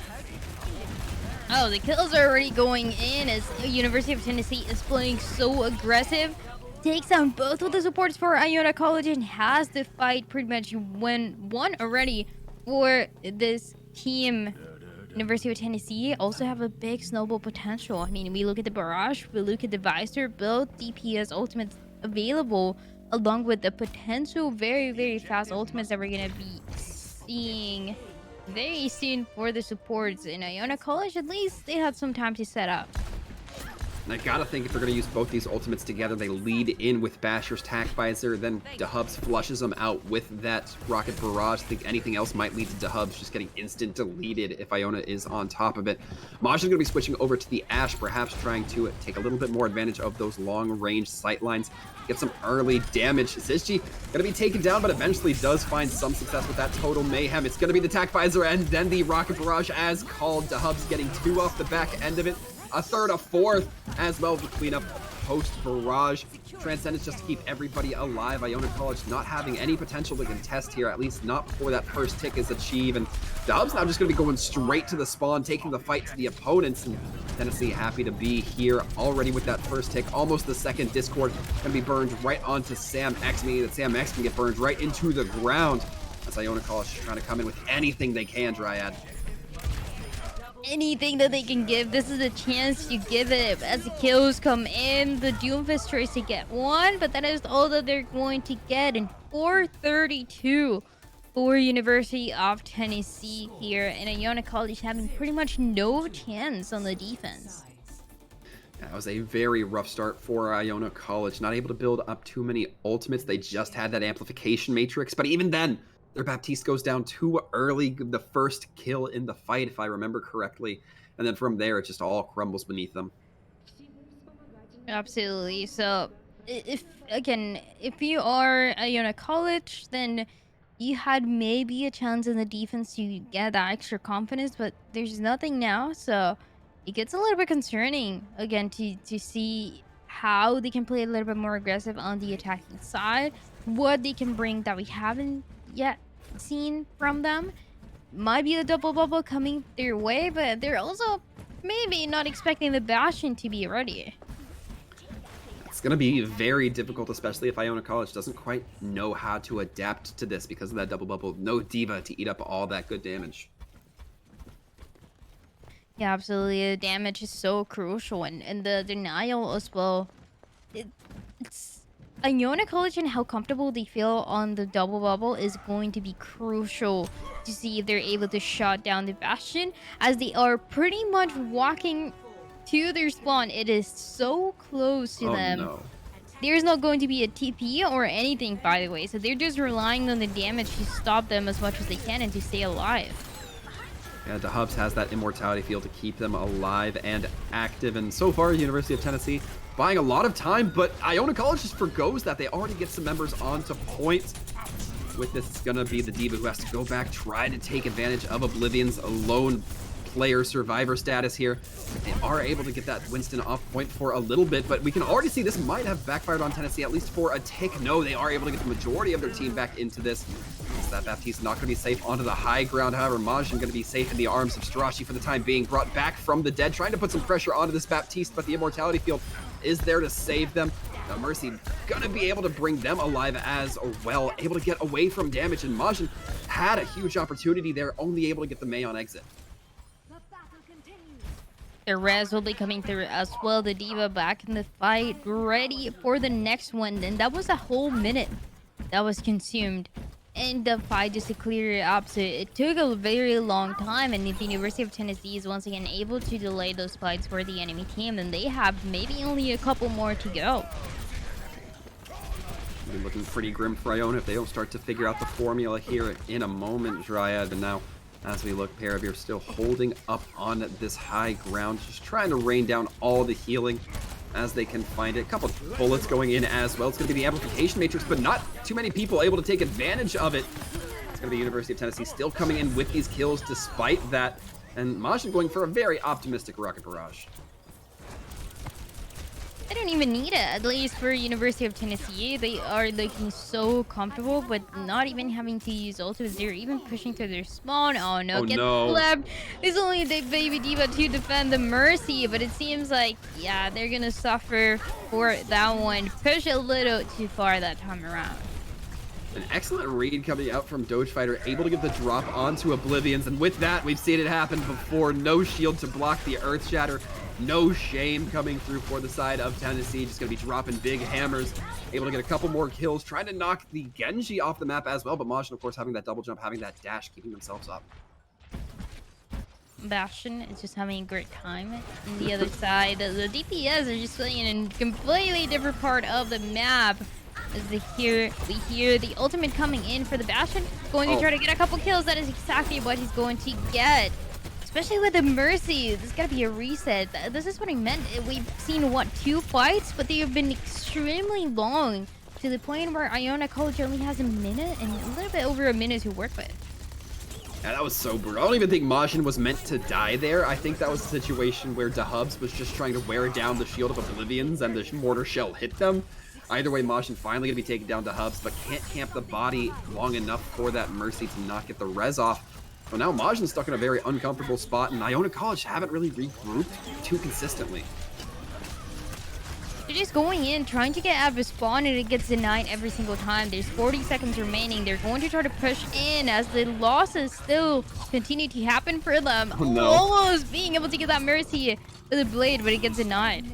Oh, the kills are already going in as University of Tennessee is playing so aggressive. Takes down both of the supports for Iona College and has the fight pretty much won already for this team. University of Tennessee also have a big snowball potential. I mean, we look at the Barrage, we look at the Visor, both DPS ultimates available, along with the potential very, very fast ultimates that we're going to be seeing very soon for the supports in Iona College. At least they had some time to set up. And I gotta think if they're gonna use both these ultimates together, they lead in with Basher's Tac Visor, then Dahubs flushes them out with that Rocket Barrage. I think anything else might lead to Dahubs just getting instant deleted if Iona is on top of it. Majin's gonna be switching over to the Ashe, perhaps trying to take a little bit more advantage of those long-range sight lines, get some early damage. Sisji gonna be taken down, but eventually does find some success with that Total Mayhem. It's gonna be the Tac Visor and then the Rocket Barrage as called. Dahubs getting 2 off the back end of it. A third, a fourth, as well as the cleanup. post-barrage Transcendence just to keep everybody alive. Iona College not having any potential to contest here, at least not before that first tick is achieved. And Dubs now just going to be going straight to the spawn, taking the fight to the opponents. And Tennessee happy to be here already with that first tick. Almost the second Discord going to be burned right onto Sam X, meaning that Sam X can get burned right into the ground. As Iona College is trying to come in with anything they can, Dryad. Anything that they can give, this is a chance to give it. As the kills come in, the Doomfist tries to get one, but that is all that they're going to get. In 432 for University of Tennessee here, and Iona College having pretty much no chance on the defense. That was a very rough start for Iona College. Not able to build up too many ultimates. They just had that amplification matrix, but even then, their Baptiste goes down too early, the first kill in the fight, if I remember correctly. And then from there, it just all crumbles beneath them. Absolutely. So, if you are Iona College, then you had maybe a chance in the defense to get that extra confidence, but there's nothing now. So, it gets a little bit concerning, again, to see how they can play a little bit more aggressive on the attacking side, what they can bring that we haven't yet seen from them. Might be a double bubble coming their way, but they're also maybe not expecting the Bastion to be ready. It's going to be very difficult, especially if Iona College doesn't quite know how to adapt to this because of that double bubble. No D.Va to eat up all that good damage. Yeah, absolutely. The damage is so crucial, and the denial as well. It's Iona College and how comfortable they feel on the double bubble is going to be crucial to see if they're able to shut down the Bastion, as they are pretty much walking to their spawn. It is so close to them. No. There's not going to be a TP or anything, by the way, so they're just relying on the damage to stop them as much as they can and to stay alive. Yeah, the Hubs has that immortality field to keep them alive and active, and so far, University of Tennessee buying a lot of time, but Iona College just forgoes that. They already get some members onto point. With this, it's gonna be the D.Va who has to go back, try to take advantage of Oblivion's lone player survivor status here. They are able to get that Winston off point for a little bit, but we can already see this might have backfired on Tennessee, at least for a tick. No, they are able to get the majority of their team back into this. So that Baptiste not going to be safe onto the high ground. However, Majin going to be safe in the arms of Strashi for the time being, brought back from the dead, trying to put some pressure onto this Baptiste, but the immortality field is there to save them. Now, Mercy gonna be able to bring them alive as well, able to get away from damage, and Majin had a huge opportunity there, only able to get the Mei on exit. The res will be coming through as well. The D.Va back in the fight, ready for the next one. And that was a whole minute that was consumed in the fight just to clear it up. So it took a very long time. And if the University of Tennessee is once again able to delay those fights for the enemy team, then they have maybe only a couple more to go. Looking pretty grim for Iona if they don't start to figure out the formula here in a moment, Dryad. And now, as we look, Paravir still holding up on this high ground, just trying to rain down all the healing as they can find it. A couple bullets going in as well. It's going to be the amplification matrix, but not too many people able to take advantage of it. It's going to be University of Tennessee still coming in with these kills despite that. And Majin going for a very optimistic rocket barrage. They don't even need it, at least for University of Tennessee. They are looking so comfortable, but not even having to use ultimates. They're even pushing to their spawn. Oh no, get slapped. It's only the baby D.Va to defend the Mercy, but it seems like, yeah, they're gonna suffer for that one. Push a little too far that time around. An excellent read coming out from Doge Fighter, able to get the drop onto Oblivions, and with that, we've seen it happen before. No shield to block the Earth Shatter. No shame coming through for the side of Tennessee. Just going to be dropping big hammers. Able to get a couple more kills. Trying to knock the Genji off the map as well. But Majin, of course, having that double jump, having that dash, keeping themselves up. Bastion is just having a great time. On the other side, the DPS are just playing in a completely different part of the map. As we hear the ultimate coming in for the Bastion. Going to try to get a couple kills. That is exactly what he's going to get. Especially with the Mercy, there's gotta be a reset. This is what I meant. We've seen, what, 2 fights? But they have been extremely long, to the point where Iona College only has a minute and a little bit over a minute to work with. Yeah, that was so brutal. I don't even think Majin was meant to die there. I think that was a situation where DaHubs was just trying to wear down the Shield of Oblivions and the Mortar Shell hit them. Either way, Majin finally going to be taken down to Hubs, but can't camp the body long enough for that Mercy to not get the res off. So now Majin's stuck in a very uncomfortable spot, and Iona College haven't really regrouped too consistently. They're just going in, trying to get out of a spawn, and it gets denied every single time. There's 40 seconds remaining. They're going to try to push in as the losses still continue to happen for them. Oh, no. Almost being able to get that Mercy with the blade, but it gets denied.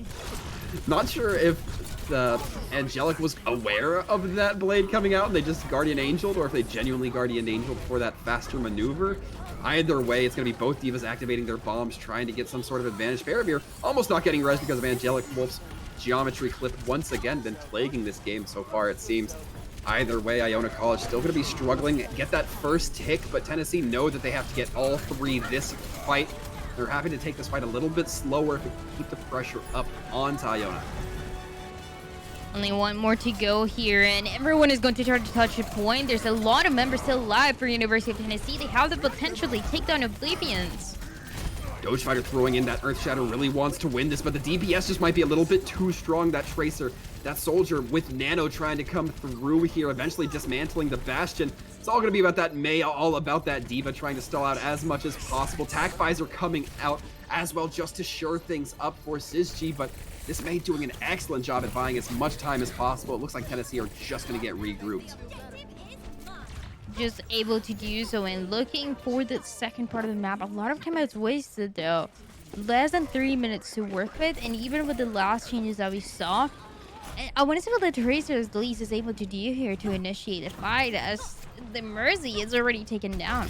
Not sure if the Angelic was aware of that blade coming out and they just Guardian Angeled, or if they genuinely Guardian Angeled for that faster maneuver. Either way, it's going to be both Divas activating their bombs, trying to get some sort of advantage. Faramir almost not getting res because of Angelic Wolf's geometry clip once again, been plaguing this game so far, it seems. Either way, Iona College still going to be struggling, get that first tick, but Tennessee know that they have to get all three this fight. They're having to take this fight a little bit slower to keep the pressure up onto Iona. Only one more to go here, and everyone is going to try to touch a point. There's a lot of members still alive for University of Tennessee. They have the potential to take down Oblivions. Doge Fighter throwing in that Earth Shadow really wants to win this, but the DPS just might be a little bit too strong. That Tracer, that Soldier with Nano trying to come through here, eventually dismantling the Bastion. It's all going to be about that Mei, all about that Diva trying to stall out as much as possible. Tac Visor coming out as well just to shore things up for SysG, but this Mei doing an excellent job at buying as much time as possible. It looks like Tennessee are just going to get regrouped. Just able to do so, and looking for the second part of the map. A lot of time is wasted though. Less than 3 minutes to work with, and even with the last changes that we saw, I want to see what the Tracer at least is able to do here to initiate the fight, as the Mercy is already taken down.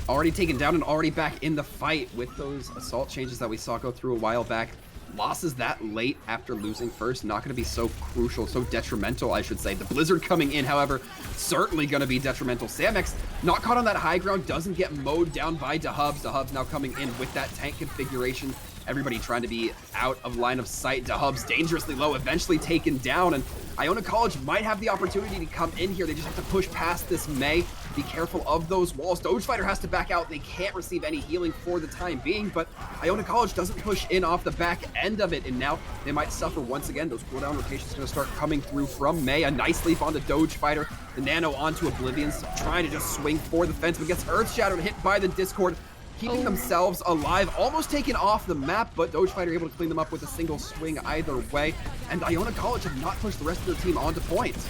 Already taken down and already back in the fight with those assault changes that we saw go through a while back. Losses that late after losing first, not going to be so crucial, so detrimental, I should say. The Blizzard coming in, however, certainly going to be detrimental. Samex not caught on that high ground, doesn't get mowed down by DaHubs. DaHubs now coming in with that tank configuration. Everybody trying to be out of line of sight. DaHubs dangerously low, eventually taken down, and Iona College might have the opportunity to come in here. They just have to push past this Mei. Be careful of those walls. Doge Fighter has to back out. They can't receive any healing for the time being, but Iona College doesn't push in off the back end of it, and now they might suffer once again. Those cooldown rotations are going to start coming through from Mei. A nice leap onto Doge Fighter. The Nano onto Oblivions, trying to just swing for the fence, but gets Earth Shadowed, hit by the Discord, keeping themselves alive, almost taken off the map, but Doge Fighter able to clean them up with a single swing either way, and Iona College have not pushed the rest of their team onto points.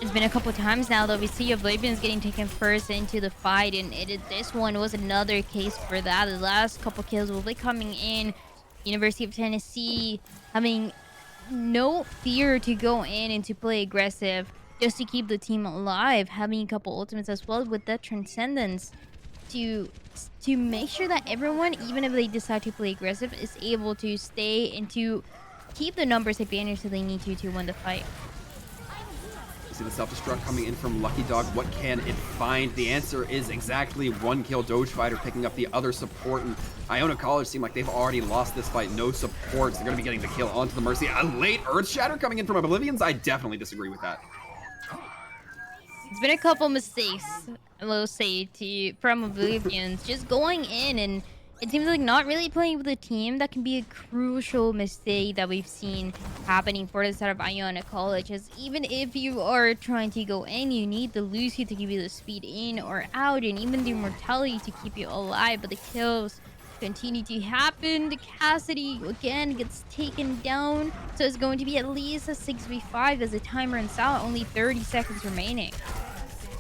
It's been a couple times now that we see Oblivions getting taken first into the fight, and this one was another case for that. The last couple kills will be coming in. University of Tennessee having no fear to go in and to play aggressive just to keep the team alive, having a couple ultimates as well with that Transcendence to make sure that everyone, even if they decide to play aggressive, is able to stay and to keep the numbers advantage so they need to win the fight. See the self-destruct coming in from Lucky Dog. What can it find? The answer is exactly one kill. Doge Fighter picking up the other support, and Iona College seem like they've already lost this fight. No supports. They're going to be getting the kill onto the Mercy. A late Earth Shatter coming in from Oblivions? I definitely disagree with that. It's been a couple mistakes, I will say, from Oblivions. Just going in, and it seems like not really playing with a team. That can be a crucial mistake that we've seen happening for the side of Iona College. As even if you are trying to go in, you need the Lucy to give you the speed in or out, and even the immortality to keep you alive. But the kills continue to happen. The Cassidy again gets taken down, so it's going to be at least a 6v5 as the time runs out. Only 30 seconds remaining.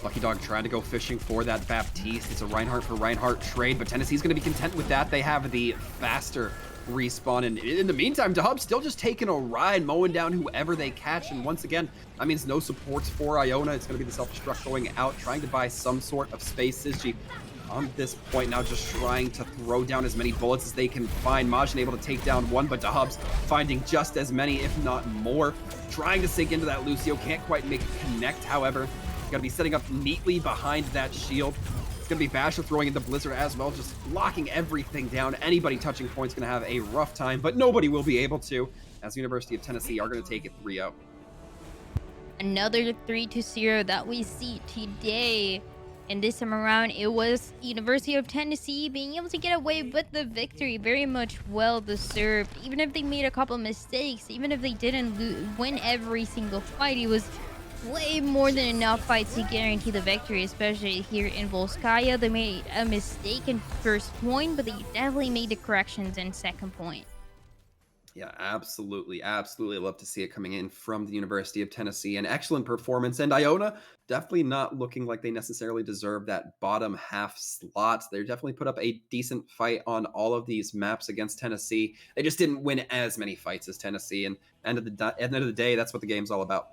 Lucky Dog trying to go fishing for that Baptiste. It's a Reinhardt for Reinhardt trade, but Tennessee's going to be content with that. They have the faster respawn, and in the meantime, DaHub still just taking a ride, mowing down whoever they catch, and once again, that means no supports for Iona. It's going to be the self-destruct going out, trying to buy some sort of space. SysG on this point now just trying to throw down as many bullets as they can find. Majin able to take down one, but DaHub's finding just as many, if not more. Trying to sink into that Lucio, can't quite make it connect, however. Gonna be setting up neatly behind that shield. It's gonna be Basher throwing into Blizzard as well, just locking everything down. Anybody touching point's gonna have a rough time, but nobody will be able to, as University of Tennessee are gonna take it 3-0. Another 3-0 that we see today. And this time around, it was University of Tennessee being able to get away with the victory. Very much well deserved. Even if they made a couple mistakes, even if they didn't win every single fight, it was way more than enough fights to guarantee the victory, especially here in Volskaya. They made a mistake in first point, but they definitely made the corrections in second point. Yeah, absolutely. Absolutely love to see it coming in from the University of Tennessee. An excellent performance. And Iona definitely not looking like they necessarily deserve that bottom half slot. They definitely put up a decent fight on all of these maps against Tennessee. They just didn't win as many fights as Tennessee. And at the end of the day, that's what the game's all about.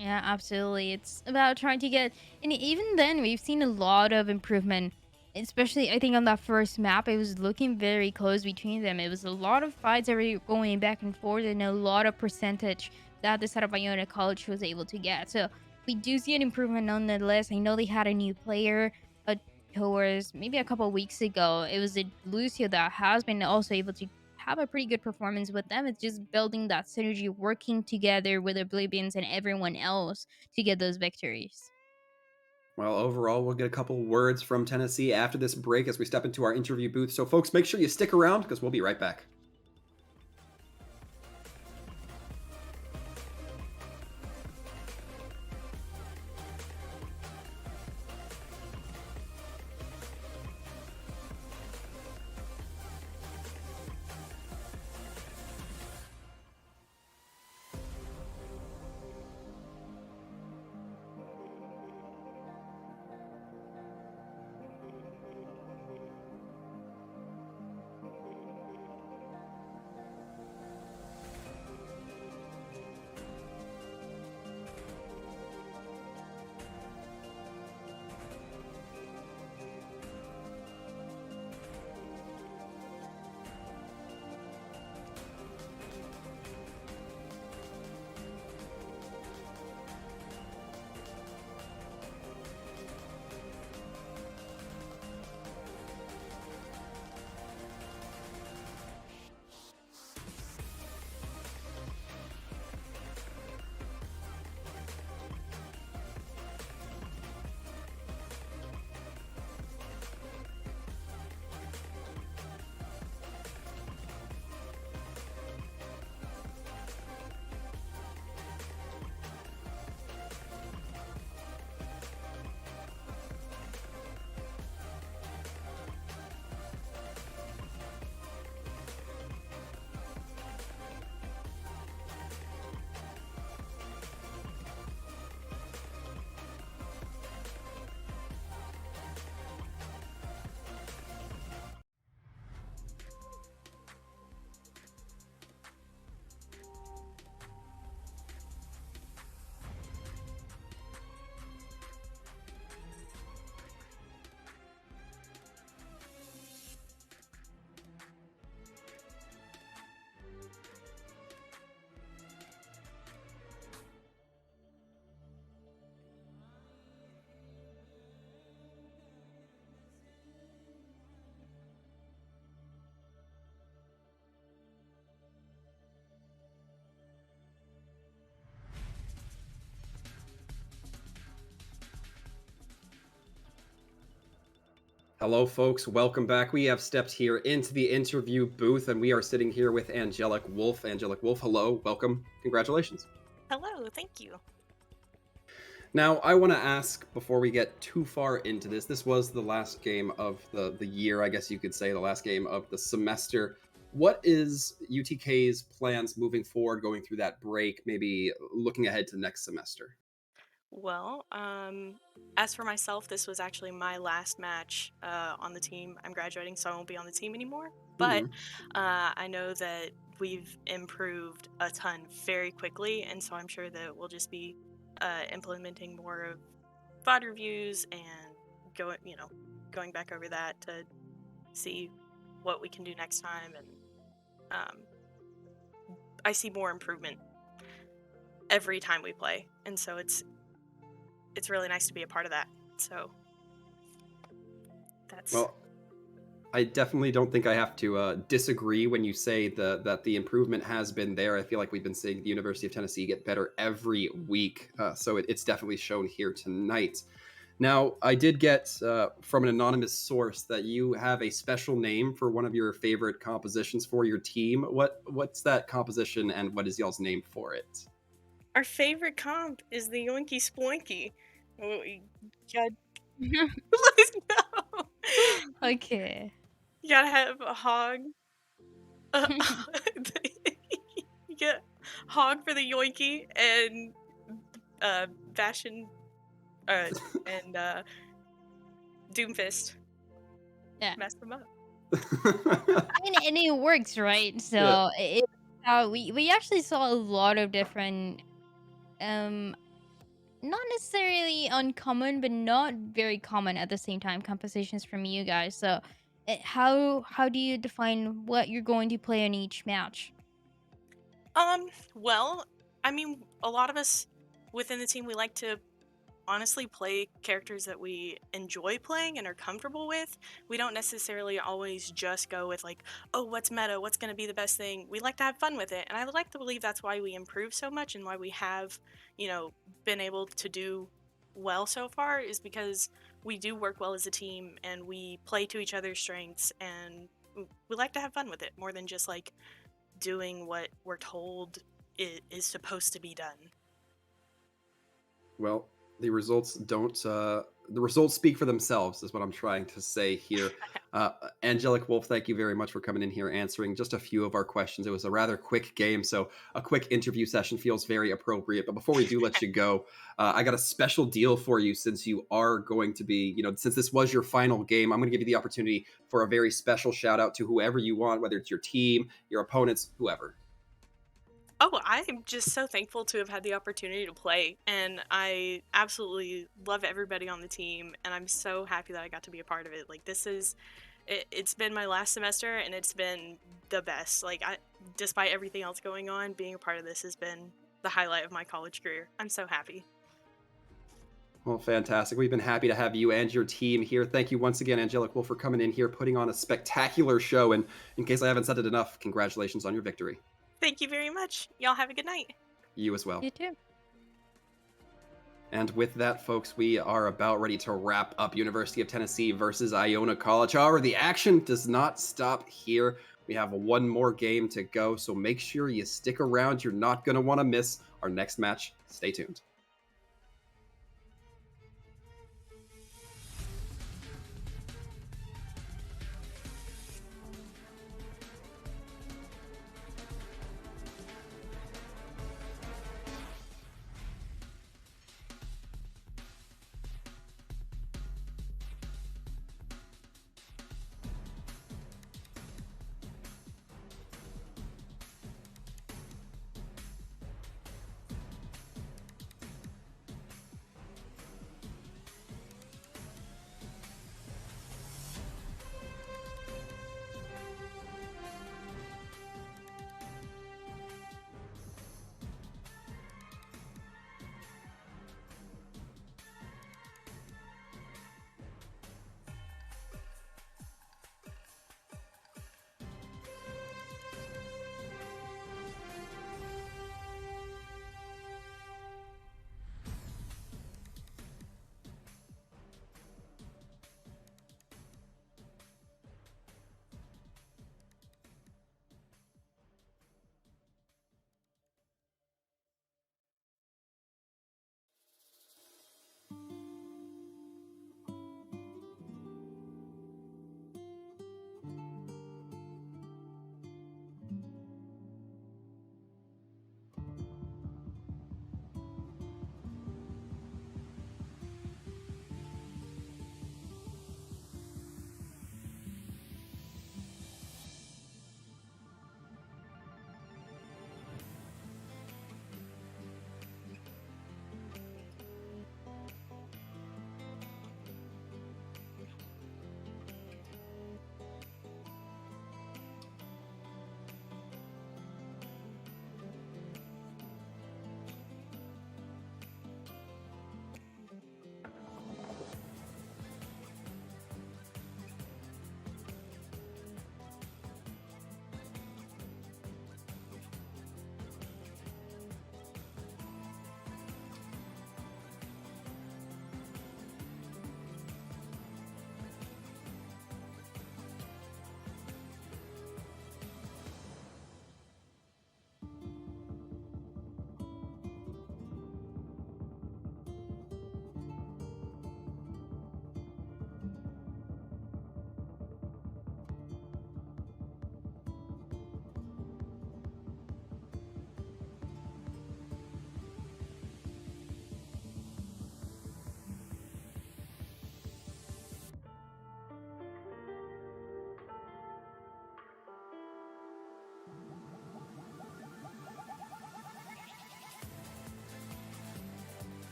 Yeah, absolutely. It's about trying to get, and even then, we've seen a lot of improvement. Especially, I think on that first map, it was looking very close between them. It was a lot of fights that were going back and forth, and a lot of percentage that the side of Iona College was able to get. So we do see an improvement nonetheless. I know they had a new player uh, towards maybe a couple weeks ago. It was Lucio that has been also able to have a pretty good performance with them. It's just building that synergy, working together with Oblivions and everyone else to get those victories. Well, overall, we'll get a couple words from Tennessee after this break as we step into our interview booth. So, folks, make sure you stick around because we'll be right back. Hello, folks. Welcome back. We have stepped here into the interview booth, and we are sitting here with Angelic Wolf. Angelic Wolf, hello. Welcome. Congratulations. Hello, thank you. Now, I want to ask before we get too far into this. This was the last game of the year, I guess you could say, the last game of the semester. What is UTK's plans moving forward, going through that break, maybe looking ahead to next semester? Well, as for myself, this was actually my last match on the team. I'm graduating, so I won't be on the team anymore. But Hmm. I know that we've improved a ton very quickly, and so I'm sure that we'll just be implementing more of VOD reviews and going back over that to see what we can do next time. And um, I see more improvement every time we play, and so it's really nice to be a part of that. So that's Well, I definitely don't think I have to disagree when you say that the improvement has been there. I feel like we've been seeing the University of Tennessee get better every week, so it's definitely shown here tonight. Now, I did get from an anonymous source that you have a special name for one of your favorite compositions for your team. What's that composition, and what is y'all's name for it? Our favorite comp is the Yoinky Sploinky. God, let's go. Okay. You gotta have a hog. Uh, you get hog for the Yoinky and Bastion and Doomfist. Yeah. Mess them up. I mean, and it works, right? Yeah. So we actually saw a lot of different not necessarily uncommon, but not very common at the same time compositions from you guys. So how do you define what you're going to play in each match? Well, I mean, a lot of us within the team, we like to honestly play characters that we enjoy playing and are comfortable with. We don't necessarily always just go with like, oh, what's meta? What's going to be the best thing? We like to have fun with it. And I would like to believe that's why we improve so much and why we have, been able to do well so far is because we do work well as a team and we play to each other's strengths and we like to have fun with it more than just like doing what we're told is supposed to be done. Well, the results don't. The results speak for themselves, is what I'm trying to say here. Angelic Wolf, thank you very much for coming in here, answering just a few of our questions. It was a rather quick game, so a quick interview session feels very appropriate. But before we do let you go, I got a special deal for you since you are going to be, since this was your final game. I'm going to give you the opportunity for a very special shout out to whoever you want, whether it's your team, your opponents, whoever. Oh, I'm just so thankful to have had the opportunity to play, and I absolutely love everybody on the team, and I'm so happy that I got to be a part of it. Like, it's been my last semester, and it's been the best. Like, despite everything else going on, being a part of this has been the highlight of my college career. I'm so happy. Well, fantastic. We've been happy to have you and your team here. Thank you once again, Angelic Wolf, for coming in here, putting on a spectacular show. And in case I haven't said it enough, congratulations on your victory. Thank you very much. Y'all have a good night. You as well. You too. And with that, folks, we are about ready to wrap up University of Tennessee versus Iona College. However, the action does not stop here. We have one more game to go, so make sure you stick around. You're not going to want to miss our next match. Stay tuned.